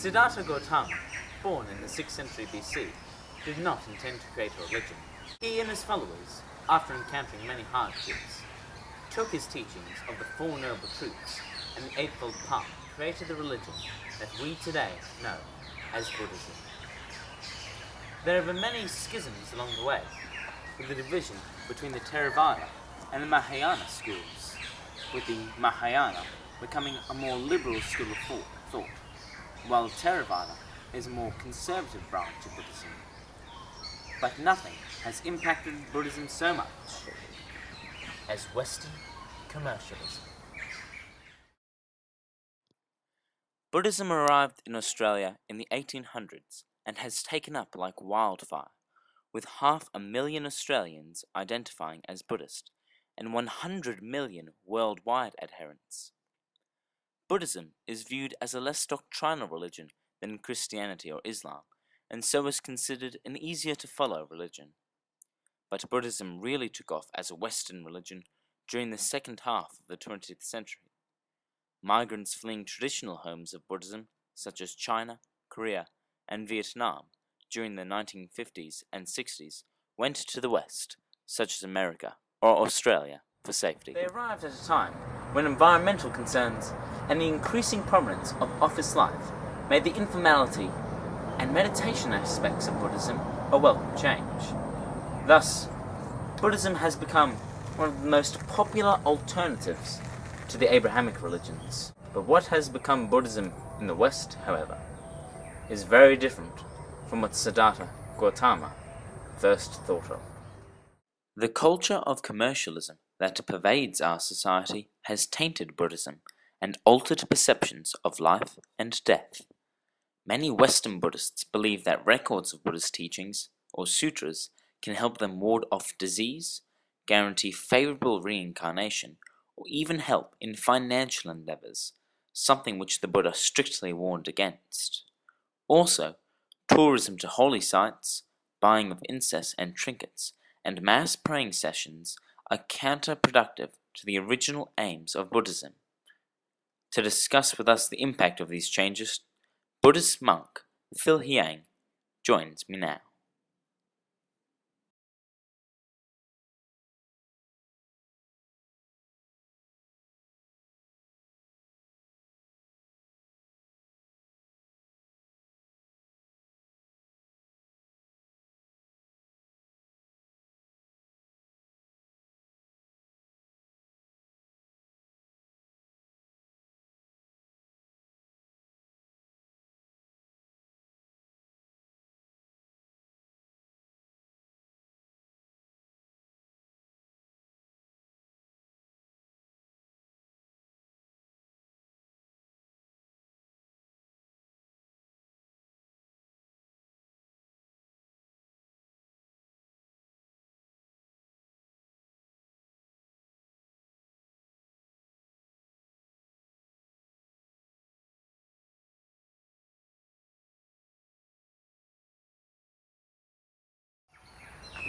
Siddhartha Gautama, born in the 6th century BC, did not intend to create a religion. He and his followers, after encountering many hardships, took his teachings of the Four Noble Truths and the Eightfold Path, created the religion that we today know as Buddhism. There have been many schisms along the way, with the division between the Theravada and the Mahayana schools, with the Mahayana becoming a more liberal school of thought, while Theravada is a more conservative branch of Buddhism. But nothing has impacted Buddhism so much as Western commercialism. Buddhism arrived in Australia in the 1800s and has taken up like wildfire, with 500,000 Australians identifying as Buddhist and 100 million worldwide adherents. Buddhism is viewed as a less doctrinal religion than Christianity or Islam, and so is considered an easier to follow religion. But Buddhism really took off as a Western religion during the second half of the 20th century. Migrants fleeing traditional homes of Buddhism, such as China, Korea, and Vietnam, during the 1950s and 60s, went to the West, such as America or Australia, for safety. They arrived at a time when environmental concerns and the increasing prominence of office life made the informality and meditation aspects of Buddhism a welcome change. Thus, Buddhism has become one of the most popular alternatives to the Abrahamic religions. But what has become Buddhism in the West, however, is very different from what Siddhartha Gautama first thought of. The culture of commercialism that pervades our society has tainted Buddhism and altered perceptions of life and death. Many Western Buddhists believe that records of Buddhist teachings, or sutras, can help them ward off disease, guarantee favorable reincarnation, or even help in financial endeavors, something which the Buddha strictly warned against. Also, tourism to holy sites, buying of incense and trinkets, and mass praying sessions are counterproductive to the original aims of Buddhism. To discuss with us the impact of these changes, Buddhist monk Phil Hiang joins me now.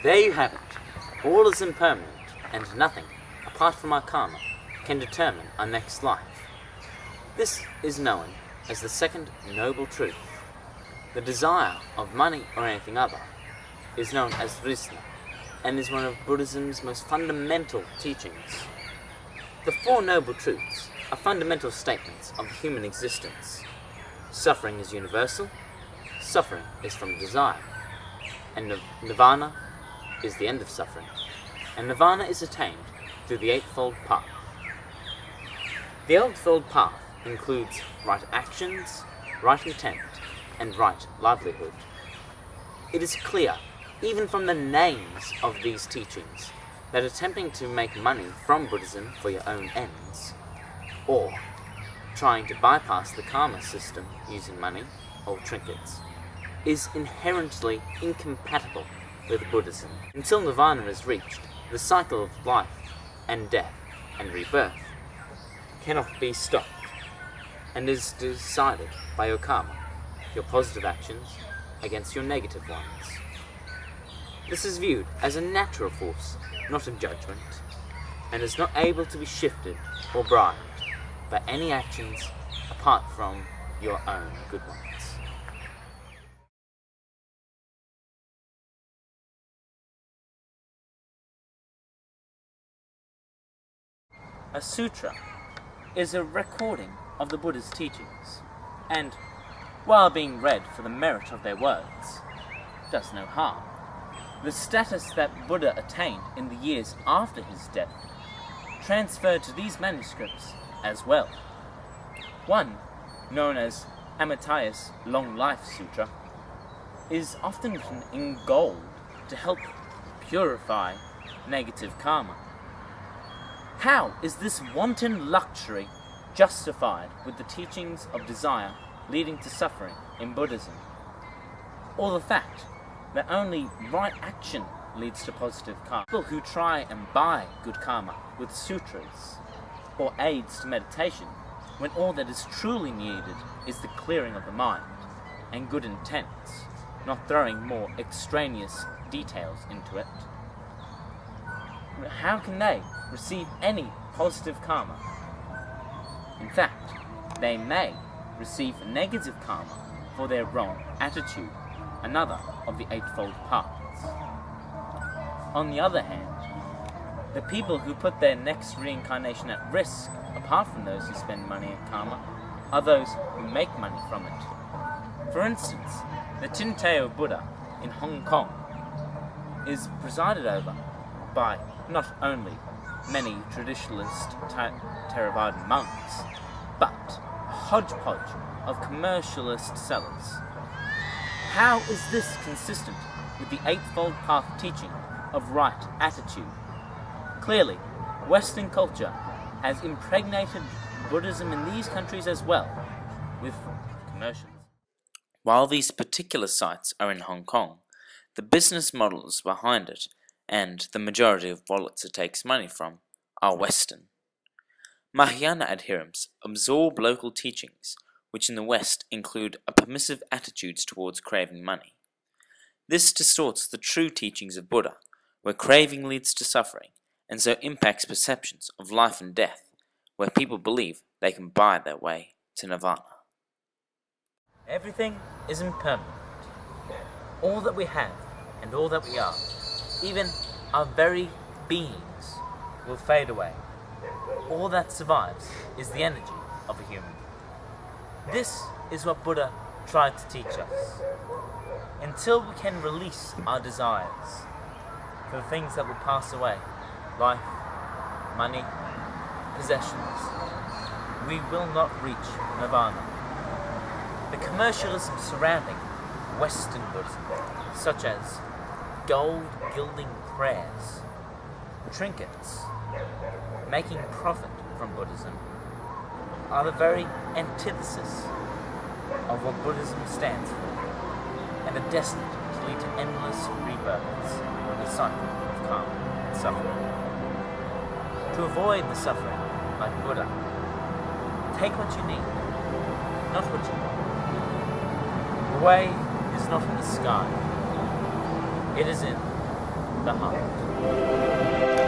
There you have it. All is impermanent, and nothing, apart from our karma, can determine our next life. This is known as the second noble truth. The desire of money or anything other is known as Risna, and is one of Buddhism's most fundamental teachings. The Four Noble Truths are fundamental statements of human existence. Suffering is universal, suffering is from desire, and Nirvana is the end of suffering, and Nirvana is attained through the Eightfold Path. The Eightfold Path includes right actions, right intent, and right livelihood. It is clear, even from the names of these teachings, that attempting to make money from Buddhism for your own ends, or trying to bypass the karma system using money or trinkets, is inherently incompatible with Buddhism. Until Nirvana is reached, the cycle of life and death and rebirth cannot be stopped, and is decided by your karma, your positive actions against your negative ones. This is viewed as a natural force, not a judgment, and is not able to be shifted or bribed by any actions apart from your own good ones. A sutra is a recording of the Buddha's teachings, and, while being read for the merit of their words, does no harm. The status that Buddha attained in the years after his death transferred to these manuscripts as well. One, known as Amitai's Long Life Sutra, is often written in gold to help purify negative karma. How is this wanton luxury justified with the teachings of desire leading to suffering in Buddhism? Or the fact that only right action leads to positive karma? People who try and buy good karma with sutras or aids to meditation, when all that is truly needed is the clearing of the mind and good intents, not throwing more extraneous details into it. How can they receive any positive karma? In fact, they may receive negative karma for their wrong attitude, another of the Eightfold Paths. On the other hand, the people who put their next reincarnation at risk, apart from those who spend money in karma, are those who make money from it. For instance, the Tinteo Buddha in Hong Kong is presided over by not only many traditionalist Theravadan monks, but a hodgepodge of commercialist sellers. How is this consistent with the Eightfold Path teaching of right attitude? Clearly, Western culture has impregnated Buddhism in these countries as well, with commercials. While these particular sites are in Hong Kong, the business models behind it and the majority of wallets it takes money from are Western. Mahayana adherents absorb local teachings, which in the West include a permissive attitudes towards craving money. This distorts the true teachings of Buddha, where craving leads to suffering, and so impacts perceptions of life and death, where people believe they can buy their way to nirvana. Everything is impermanent. All that we have and all that we are, even our very beings, will fade away. All that survives is the energy of a human. This is what Buddha tried to teach us. Until we can release our desires for the things that will pass away, life, money, possessions, we will not reach nirvana. The commercialism surrounding Western Buddhism, such as gold gilding prayers, trinkets, making profit from Buddhism, are the very antithesis of what Buddhism stands for, and are destined to lead to endless rebirths in the cycle of karma and suffering. To avoid the suffering, like Buddha, take what you need, not what you want. The way is not in the sky, it is in the heart.